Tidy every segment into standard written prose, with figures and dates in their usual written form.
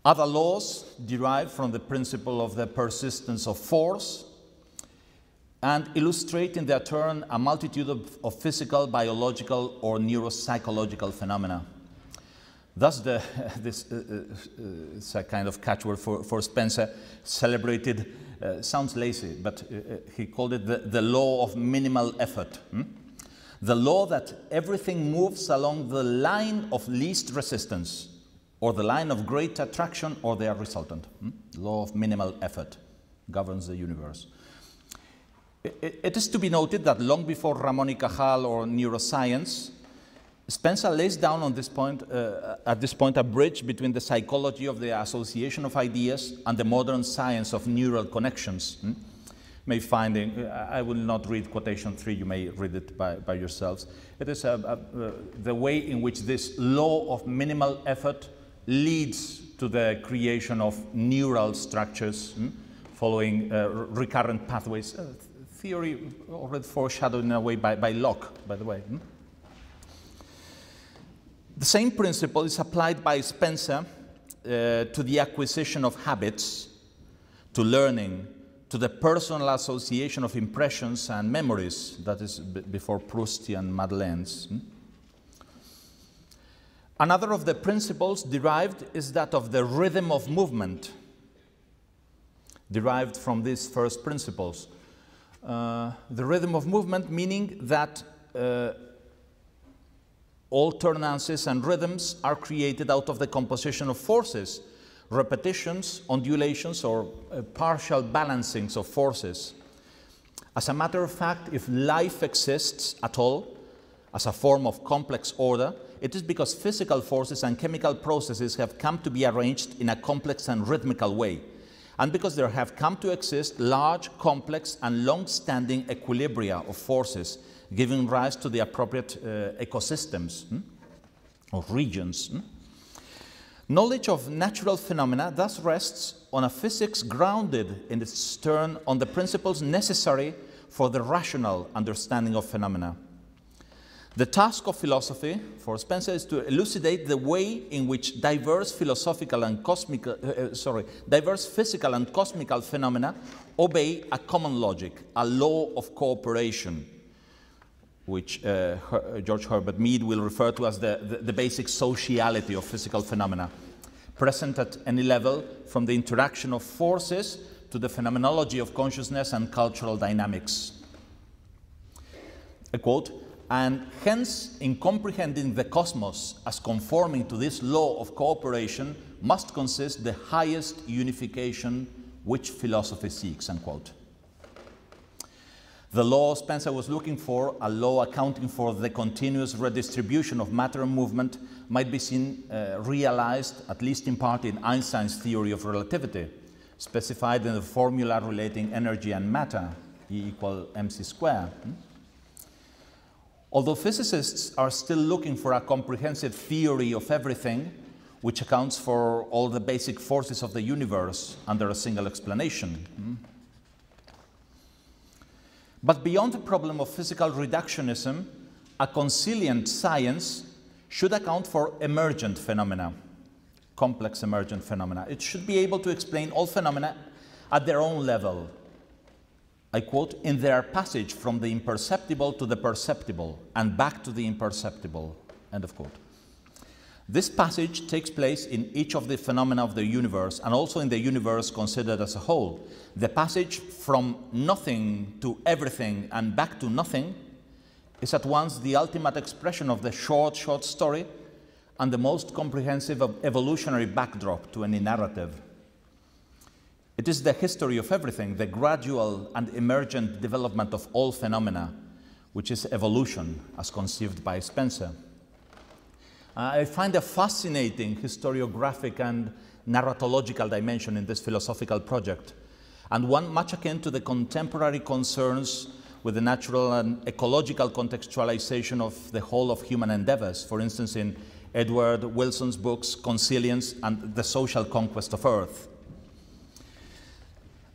Other laws derive from the principle of the persistence of force and illustrate in their turn a multitude of physical, biological, or neuropsychological phenomena. Thus, this is a kind of catchword for Spencer, celebrated, sounds lazy, but he called it the law of minimal effort. The law that everything moves along the line of least resistance, or the line of great attraction, or their resultant. Law of minimal effort governs the universe. It is to be noted that long before Ramón y Cajal or neuroscience, Spencer lays down on this point, at this point, a bridge between the psychology of the association of ideas and the modern science of neural connections. May finding, I will not read quotation 3, you may read it by yourselves. It is the way in which this law of minimal effort leads to the creation of neural structures following recurrent pathways. Theory already foreshadowed in a way by Locke, by the way. The same principle is applied by Spencer to the acquisition of habits, to learning, to the personal association of impressions and memories, that is before Proustian Madeleine's. Another of the principles derived is that of the rhythm of movement, derived from these first principles. The rhythm of movement meaning that alternances and rhythms are created out of the composition of forces, repetitions, undulations, or partial balancings of forces. As a matter of fact, if life exists at all as a form of complex order, it is because physical forces and chemical processes have come to be arranged in a complex and rhythmical way, and because there have come to exist large, complex, and long-standing equilibria of forces, giving rise to the appropriate ecosystems or regions. Knowledge of natural phenomena thus rests on a physics grounded in its turn on the principles necessary for the rational understanding of phenomena. The task of philosophy, for Spencer, is to elucidate the way in which diverse philosophical and diverse physical and cosmical phenomena obey a common logic, a law of cooperation, which George Herbert Mead will refer to as the basic sociality of physical phenomena, present at any level, from the interaction of forces to the phenomenology of consciousness and cultural dynamics. A quote, and hence, in comprehending the cosmos as conforming to this law of cooperation must consist the highest unification which philosophy seeks, unquote. The law Spencer was looking for, a law accounting for the continuous redistribution of matter and movement, might be seen realized, at least in part, in Einstein's theory of relativity, specified in the formula relating energy and matter, E = mc squared. Although physicists are still looking for a comprehensive theory of everything, which accounts for all the basic forces of the universe under a single explanation. But beyond the problem of physical reductionism, a consilient science should account for emergent phenomena, complex emergent phenomena. It should be able to explain all phenomena at their own level. I quote, in their passage from the imperceptible to the perceptible and back to the imperceptible, end of quote. This passage takes place in each of the phenomena of the universe and also in the universe considered as a whole. The passage from nothing to everything and back to nothing is at once the ultimate expression of the short story and the most comprehensive evolutionary backdrop to any narrative. It is the history of everything, the gradual and emergent development of all phenomena, which is evolution as conceived by Spencer. I find a fascinating historiographic and narratological dimension in this philosophical project, and one much akin to the contemporary concerns with the natural and ecological contextualization of the whole of human endeavors, for instance in Edward Wilson's books Consilience and The Social Conquest of Earth.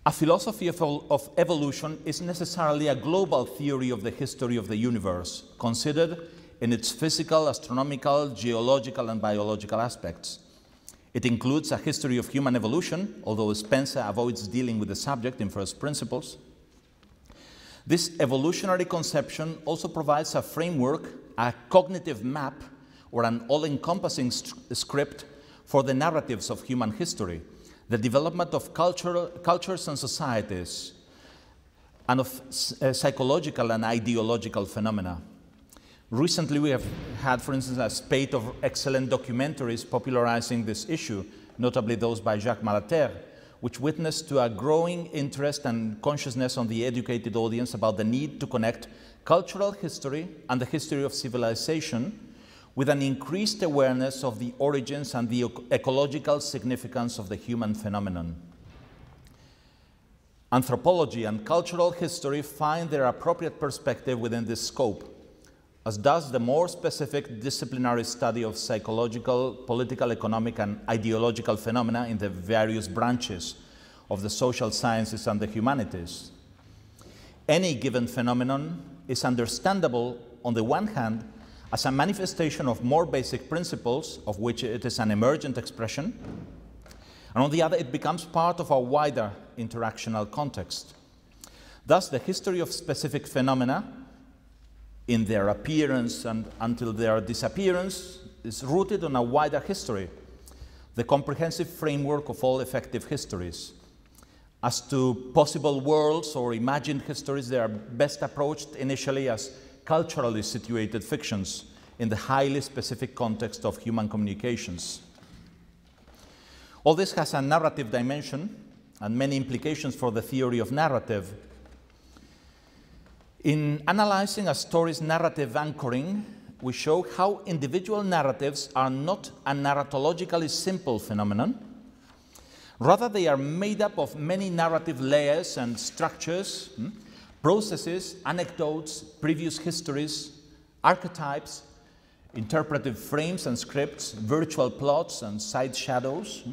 A philosophy of evolution is necessarily a global theory of the history of the universe, considered in its physical, astronomical, geological, and biological aspects. It includes a history of human evolution, although Spencer avoids dealing with the subject in first principles. This evolutionary conception also provides a framework, a cognitive map, or an all-encompassing script for the narratives of human history, the development of cultures and societies, and of psychological and ideological phenomena. Recently, we have had, for instance, a spate of excellent documentaries popularizing this issue, notably those by Jacques Malater, which witnessed to a growing interest and consciousness on the educated audience about the need to connect cultural history and the history of civilization with an increased awareness of the origins and the ecological significance of the human phenomenon. Anthropology and cultural history find their appropriate perspective within this scope, as does the more specific disciplinary study of psychological, political, economic, and ideological phenomena in the various branches of the social sciences and the humanities. Any given phenomenon is understandable, on the one hand, as a manifestation of more basic principles, of which it is an emergent expression, and on the other, it becomes part of a wider interactional context. Thus, the history of specific phenomena, in their appearance and until their disappearance, is rooted on a wider history, the comprehensive framework of all effective histories. As to possible worlds or imagined histories, they are best approached initially as culturally situated fictions in the highly specific context of human communications. All this has a narrative dimension and many implications for the theory of narrative. In analyzing a story's narrative anchoring, we show how individual narratives are not a narratologically simple phenomenon. Rather, they are made up of many narrative layers and structures, processes, anecdotes, previous histories, archetypes, interpretive frames and scripts, virtual plots and side shadows.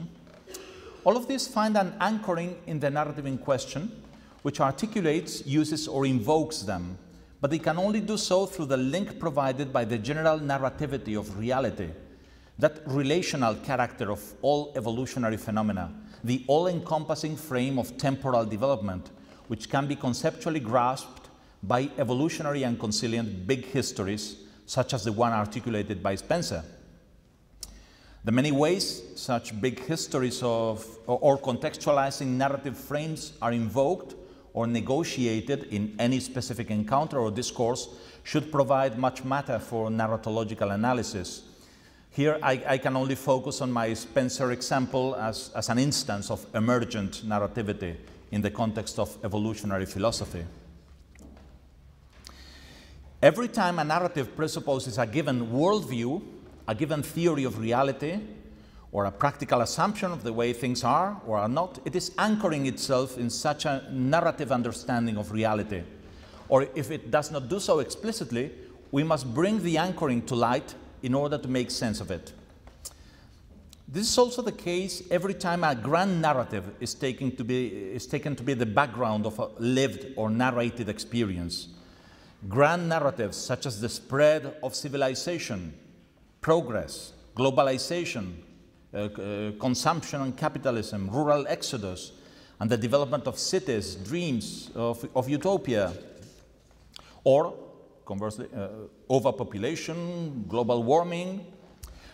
All of these find an anchoring in the narrative in question, which articulates, uses, or invokes them, but they can only do so through the link provided by the general narrativity of reality, that relational character of all evolutionary phenomena, the all-encompassing frame of temporal development, which can be conceptually grasped by evolutionary and consilient big histories, such as the one articulated by Spencer. The many ways such big histories of or contextualizing narrative frames are invoked or negotiated in any specific encounter or discourse should provide much matter for narratological analysis. Here I can only focus on my Spencer example as an instance of emergent narrativity in the context of evolutionary philosophy. Every time a narrative presupposes a given worldview, a given theory of reality, or a practical assumption of the way things are or are not, it is anchoring itself in such a narrative understanding of reality. Or if it does not do so explicitly, we must bring the anchoring to light in order to make sense of it. This is also the case every time a grand narrative is taken to be the background of a lived or narrated experience. Grand narratives such as the spread of civilization, progress, globalization, consumption and capitalism, rural exodus, and the development of cities, dreams of utopia, or conversely, overpopulation, global warming.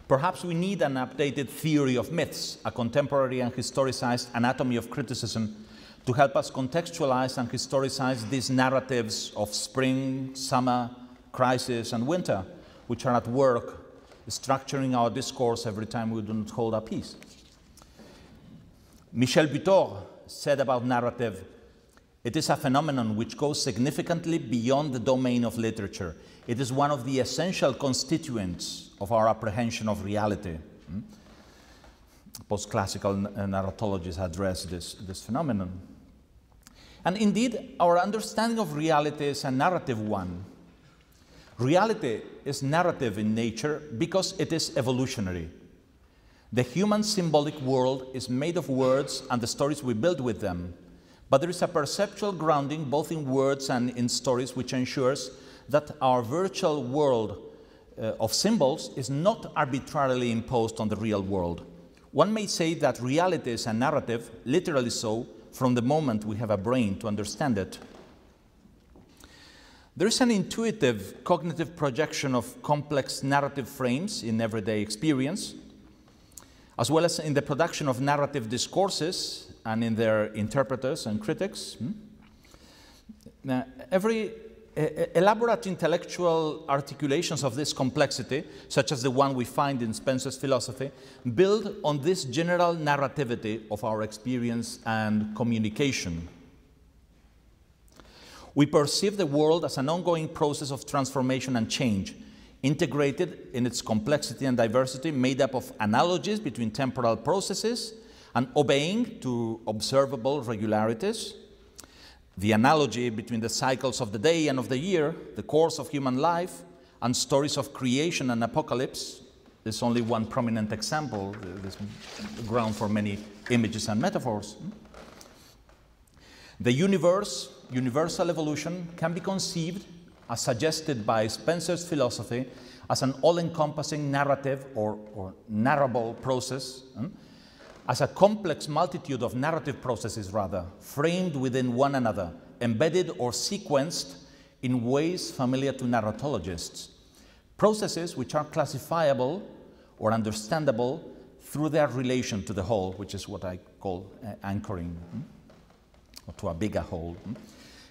Perhaps we need an updated theory of myths, a contemporary and historicized anatomy of criticism to help us contextualize and historicize these narratives of spring, summer, crisis, and winter, which are at work structuring our discourse every time we do not hold our peace. Michel Butor said about narrative, "It is a phenomenon which goes significantly beyond the domain of literature. It is one of the essential constituents of our apprehension of reality." Post-classical narratologists address this phenomenon. And indeed, our understanding of reality is a narrative one. Reality is narrative in nature because it is evolutionary. The human symbolic world is made of words and the stories we build with them. But there is a perceptual grounding both in words and in stories which ensures that our virtual world of symbols is not arbitrarily imposed on the real world. one may say that reality is a narrative, literally so, from the moment we have a brain to understand it. There is an intuitive cognitive projection of complex narrative frames in everyday experience, as well as in the production of narrative discourses and in their interpreters and critics. Now, elaborate intellectual articulations of this complexity, such as the one we find in Spencer's philosophy, build on this general narrativity of our experience and communication. We perceive the world as an ongoing process of transformation and change, integrated in its complexity and diversity, made up of analogies between temporal processes and obeying to observable regularities. The analogy between the cycles of the day and of the year, the course of human life, and stories of creation and apocalypse is only one prominent example. This ground for many images and metaphors. The universal evolution can be conceived, as suggested by Spencer's philosophy, as an all-encompassing narrative or narrable process, as a complex multitude of narrative processes, rather, framed within one another, embedded or sequenced in ways familiar to narratologists. Processes which are classifiable or understandable through their relation to the whole, which is what I call anchoring, or to a bigger whole.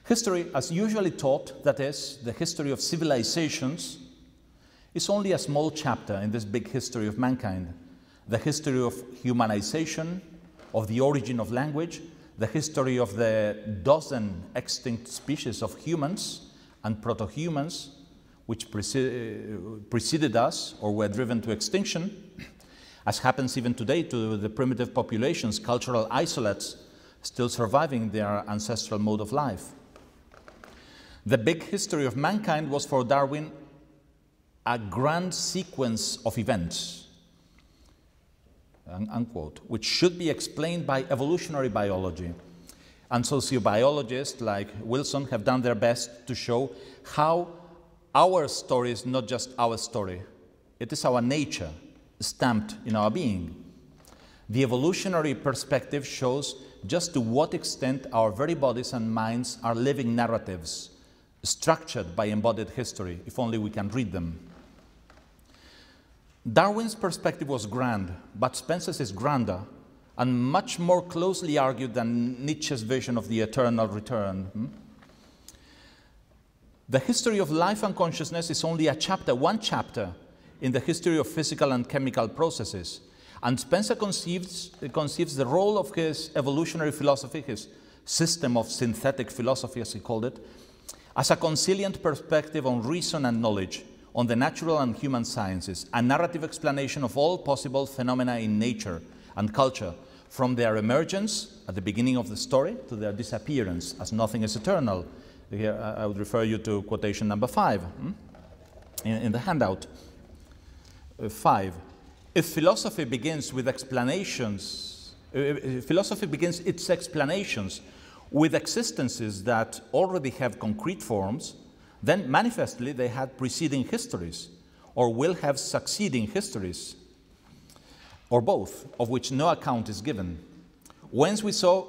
History, as usually taught, that is, the history of civilizations, is only a small chapter in this big history of mankind. The history of humanization, of the origin of language, the history of the dozen extinct species of humans and proto-humans which preceded us or were driven to extinction, as happens even today to the primitive populations, cultural isolates still surviving their ancestral mode of life. The big history of mankind was for Darwin a grand sequence of events, unquote, which should be explained by evolutionary biology. And sociobiologists like Wilson have done their best to show how our story is not just our story. It is our nature stamped in our being. The evolutionary perspective shows just to what extent our very bodies and minds are living narratives, structured by embodied history, if only we can read them. Darwin's perspective was grand, but Spencer's is grander and much more closely argued than Nietzsche's vision of the eternal return. The history of life and consciousness is only a chapter, one chapter, in the history of physical and chemical processes. And Spencer conceives the role of his evolutionary philosophy, his system of synthetic philosophy, as he called it, as a consilient perspective on reason and knowledge, on the natural and human sciences, a narrative explanation of all possible phenomena in nature and culture, from their emergence at the beginning of the story to their disappearance, as nothing is eternal. Here I would refer you to quotation number 5 in the handout. 5. If philosophy begins with explanations, philosophy begins its explanations with existences that already have concrete forms, then manifestly they had preceding histories, or will have succeeding histories, or both, of which no account is given. Whence we saw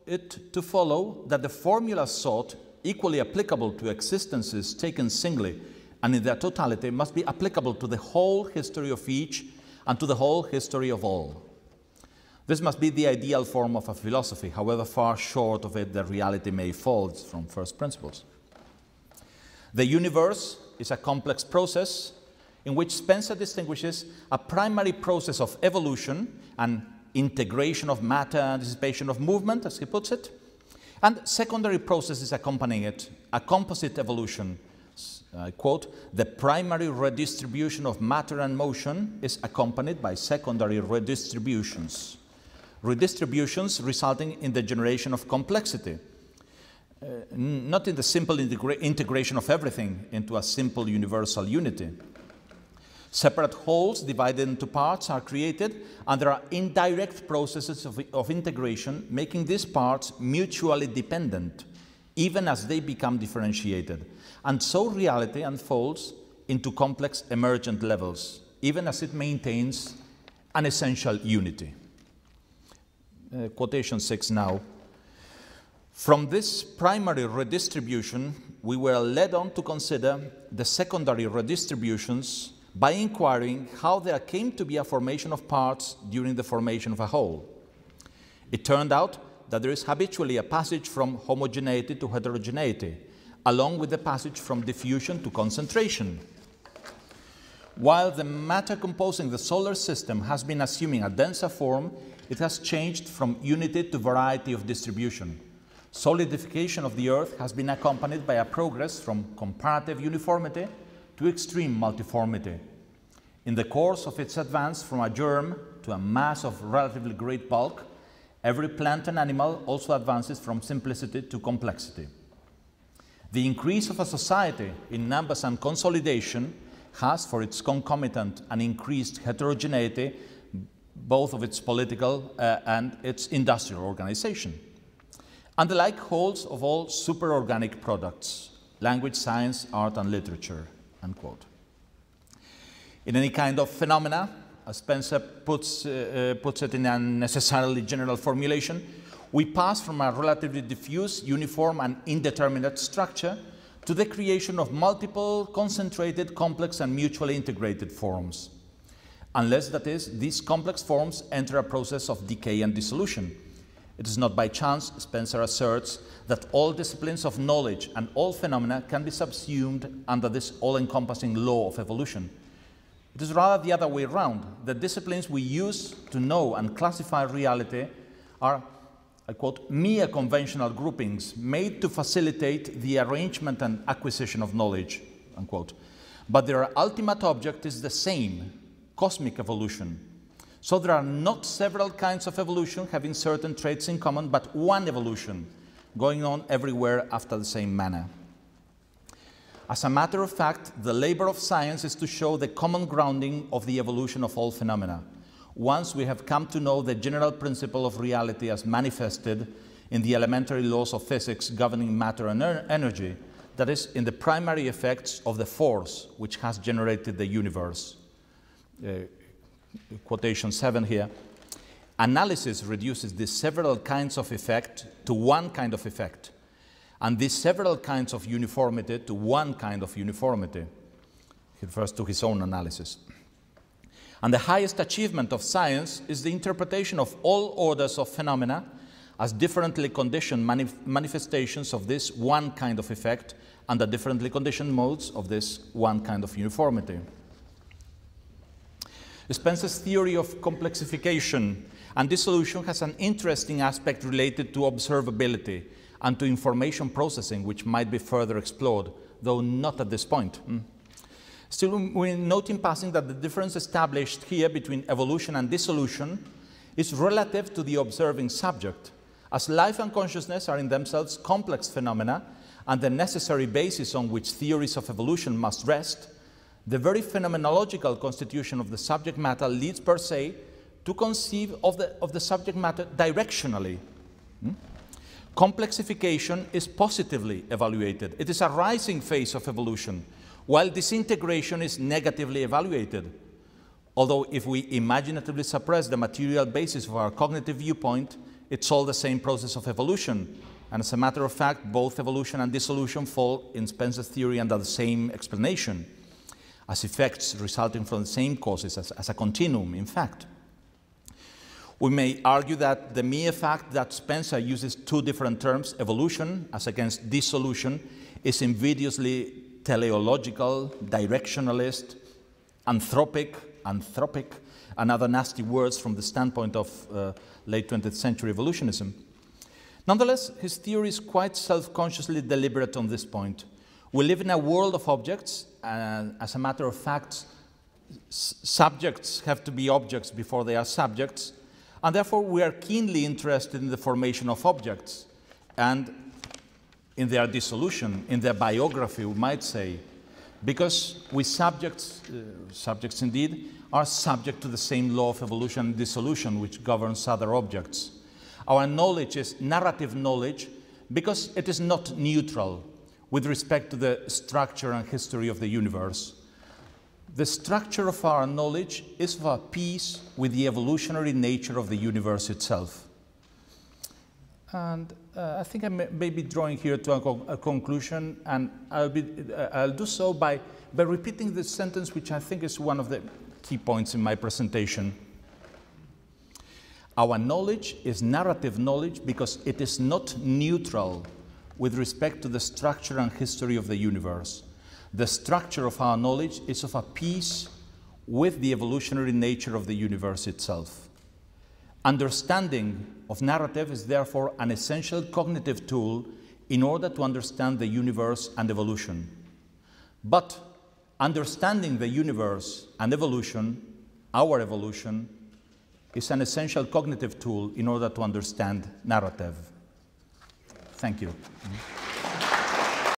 it to follow that the formula sought, equally applicable to existences taken singly and in their totality, must be applicable to the whole history of each and to the whole history of all. This must be the ideal form of a philosophy, however far short of it the reality may fall from first principles. The universe is a complex process in which Spencer distinguishes a primary process of evolution and integration of matter, anticipation of movement, as he puts it, and secondary processes accompanying it, a composite evolution. I quote, the primary redistribution of matter and motion is accompanied by secondary redistributions. Redistributions resulting in the generation of complexity, not in the simple integration of everything into a simple universal unity. Separate wholes divided into parts are created, and there are indirect processes of integration, making these parts mutually dependent, even as they become differentiated. And so reality unfolds into complex emergent levels, even as it maintains an essential unity. quotation 6 now. From this primary redistribution, we were led on to consider the secondary redistributions by inquiring how there came to be a formation of parts during the formation of a whole. It turned out that there is habitually a passage from homogeneity to heterogeneity, along with the passage from diffusion to concentration. While the matter composing the solar system has been assuming a denser form, it has changed from unity to variety of distribution. Solidification of the Earth has been accompanied by a progress from comparative uniformity to extreme multiformity. In the course of its advance from a germ to a mass of relatively great bulk, every plant and animal also advances from simplicity to complexity. The increase of a society in numbers and consolidation has for its concomitant an increased heterogeneity, both of its political and its industrial organization. And the like holds of all superorganic products, language, science, art, and literature, unquote. In any kind of phenomena, as Spencer puts it in a necessarily general formulation, we pass from a relatively diffuse, uniform, and indeterminate structure to the creation of multiple, concentrated, complex, and mutually integrated forms. Unless, that is, these complex forms enter a process of decay and dissolution. It is not by chance, Spencer asserts, that all disciplines of knowledge and all phenomena can be subsumed under this all-encompassing law of evolution. It is rather the other way around. The disciplines we use to know and classify reality are, I quote, mere conventional groupings made to facilitate the arrangement and acquisition of knowledge, unquote. But their ultimate object is the same, cosmic evolution. So there are not several kinds of evolution having certain traits in common, but one evolution going on everywhere after the same manner. As a matter of fact, the labor of science is to show the common grounding of the evolution of all phenomena. Once we have come to know the general principle of reality as manifested in the elementary laws of physics governing matter and energy, that is, in the primary effects of the force which has generated the universe. Quotation 7 here. Analysis reduces these several kinds of effect to one kind of effect, and these several kinds of uniformity to one kind of uniformity. He refers to his own analysis. And the highest achievement of science is the interpretation of all orders of phenomena as differently conditioned manifestations of this one kind of effect and the differently conditioned modes of this one kind of uniformity. Spencer's theory of complexification and dissolution has an interesting aspect related to observability and to information processing, which might be further explored, though not at this point. Still, we note in passing that the difference established here between evolution and dissolution is relative to the observing subject, as life and consciousness are in themselves complex phenomena and the necessary basis on which theories of evolution must rest. The very phenomenological constitution of the subject matter leads per se to conceive of the subject matter directionally. Complexification is positively evaluated. It is a rising phase of evolution, while disintegration is negatively evaluated. Although if we imaginatively suppress the material basis of our cognitive viewpoint, it's all the same process of evolution. And as a matter of fact, both evolution and dissolution fall in Spencer's theory under the same explanation, as effects resulting from the same causes, as a continuum, in fact. We may argue that the mere fact that Spencer uses two different terms, evolution as against dissolution, is invidiously teleological, directionalist, anthropic, and other nasty words from the standpoint of late 20th century evolutionism. Nonetheless, his theory is quite self-consciously deliberate on this point. We live in a world of objects, and as a matter of fact, subjects have to be objects before they are subjects, and therefore we are keenly interested in the formation of objects and in their dissolution, in their biography, we might say, because we subjects indeed, are subject to the same law of evolution and dissolution which governs other objects. Our knowledge is narrative knowledge because it is not neutral with respect to the structure and history of the universe. The structure of our knowledge is of a piece with the evolutionary nature of the universe itself. And I think I may be drawing here to a conclusion, and I'll do so by repeating this sentence, which I think is one of the key points in my presentation. Our knowledge is narrative knowledge because it is not neutral with respect to the structure and history of the universe. The structure of our knowledge is of a piece with the evolutionary nature of the universe itself. Understanding of narrative is therefore an essential cognitive tool in order to understand the universe and evolution. But understanding the universe and evolution, our evolution, is an essential cognitive tool in order to understand narrative. Thank you.